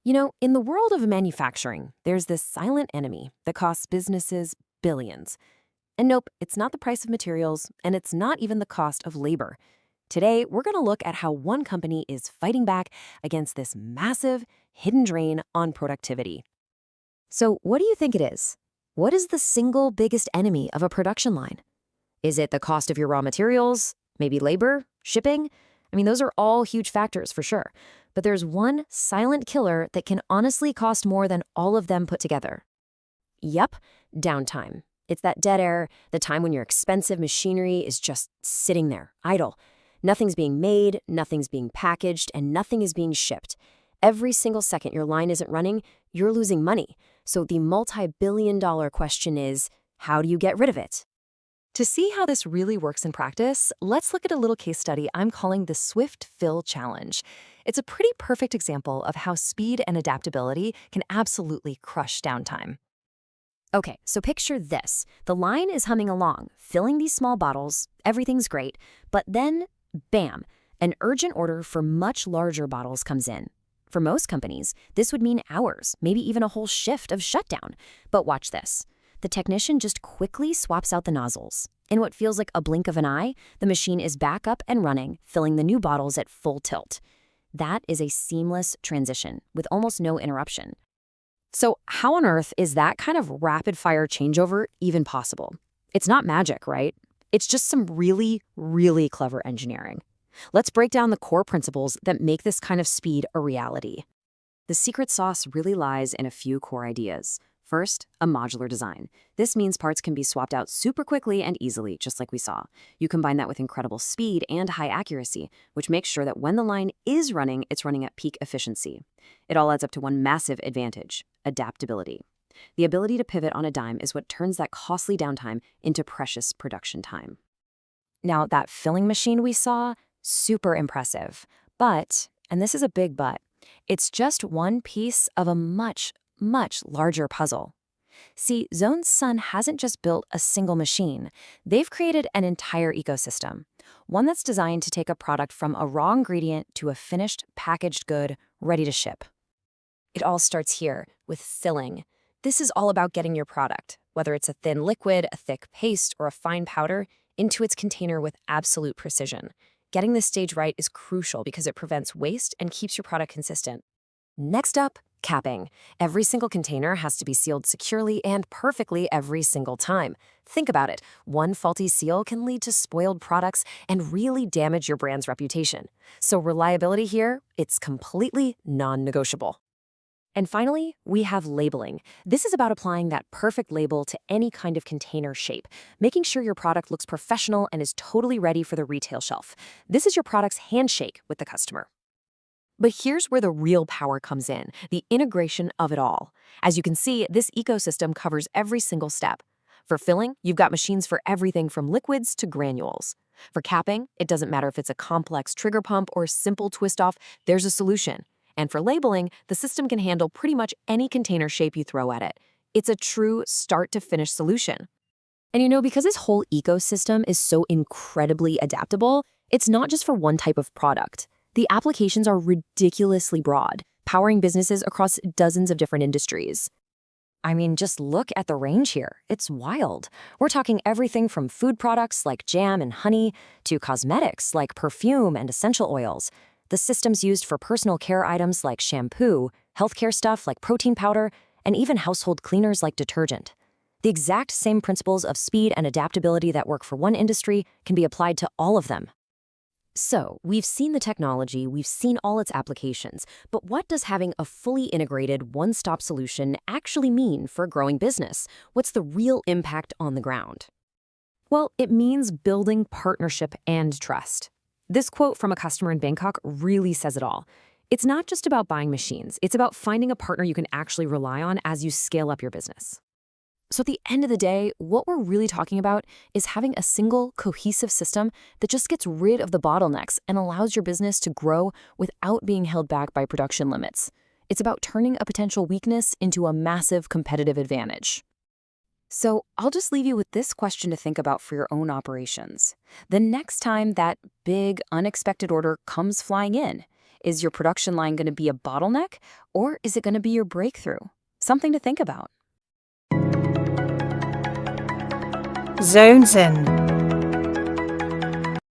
In the world of manufacturing, there's this silent enemy that costs businesses billions. And nope, it's not the price of materials, and it's not even the cost of labor. Today, we're going to look at how one company is fighting back against this massive, hidden drain on productivity. So, what do you think it is? What is the single biggest enemy of a production line? Is it the cost of your raw materials? Maybe labor? Shipping? Those are all huge factors for sure. But there's one silent killer that can honestly cost more than all of them put together. Yup, downtime. It's that dead air, the time when your expensive machinery is just sitting there, idle. Nothing's being made, nothing's being packaged, and nothing is being shipped. Every single second your line isn't running, you're losing money. So the multi-billion-dollar question is, how do you get rid of it? To see how this really works in practice, let's look at a little case study I'm calling the Swift Fill Challenge. It's a pretty perfect example of how speed and adaptability can absolutely crush downtime. Okay, so picture this. The line is humming along, filling these small bottles, everything's great, but then, bam, an urgent order for much larger bottles comes in. For most companies, this would mean hours, maybe even a whole shift of shutdown. But watch this. The technician just quickly swaps out the nozzles. In what feels like a blink of an eye, the machine is back up and running, filling the new bottles at full tilt. That is a seamless transition with almost no interruption. So how on earth is that kind of rapid-fire changeover even possible? It's not magic, right? It's just some really, really clever engineering. Let's break down the core principles that make this kind of speed a reality. The secret sauce really lies in a few core ideas. First, a modular design. This means parts can be swapped out super quickly and easily, just like we saw. You combine that with incredible speed and high accuracy, which makes sure that when the line is running, it's running at peak efficiency. It all adds up to one massive advantage: adaptability. The ability to pivot on a dime is what turns that costly downtime into precious production time. Now, that filling machine we saw, super impressive. But, and this is a big but, it's just one piece of a much larger puzzle. See, Zone's Sun hasn't just built a single machine. They've created an entire ecosystem, one that's designed to take a product from a raw ingredient to a finished, packaged good ready to ship. It all starts here with filling. This is all about getting your product, whether it's a thin liquid, a thick paste, or a fine powder, into its container with absolute precision. Getting this stage right is crucial because it prevents waste and keeps your product consistent. Next up, capping. Every single container has to be sealed securely and perfectly every single time. Think about it. One faulty seal can lead to spoiled products and really damage your brand's reputation. So reliability here, it's completely non-negotiable. And finally, we have labeling. This is about applying that perfect label to any kind of container shape, making sure your product looks professional and is totally ready for the retail shelf. This is your product's handshake with the customer. But here's where the real power comes in, the integration of it all. As you can see, this ecosystem covers every single step. For filling, you've got machines for everything from liquids to granules. For capping, it doesn't matter if it's a complex trigger pump or simple twist-off, there's a solution. And for labeling, the system can handle pretty much any container shape you throw at it. It's a true start-to-finish solution. And because this whole ecosystem is so incredibly adaptable, it's not just for one type of product. The applications are ridiculously broad, powering businesses across dozens of different industries. Just look at the range here. It's wild. We're talking everything from food products like jam and honey to cosmetics like perfume and essential oils. The system's used for personal care items like shampoo, healthcare stuff like protein powder, and even household cleaners like detergent. The exact same principles of speed and adaptability that work for one industry can be applied to all of them. So, we've seen the technology, we've seen all its applications, but what does having a fully integrated, one-stop solution actually mean for a growing business? What's the real impact on the ground? Well, it means building partnership and trust. This quote from a customer in Bangkok really says it all. It's not just about buying machines, it's about finding a partner you can actually rely on as you scale up your business. So at the end of the day, what we're really talking about is having a single, cohesive system that just gets rid of the bottlenecks and allows your business to grow without being held back by production limits. It's about turning a potential weakness into a massive competitive advantage. So I'll just leave you with this question to think about for your own operations. The next time that big, unexpected order comes flying in, Is your production line going to be a bottleneck, or is it going to be your breakthrough? Something to think about. Zones in.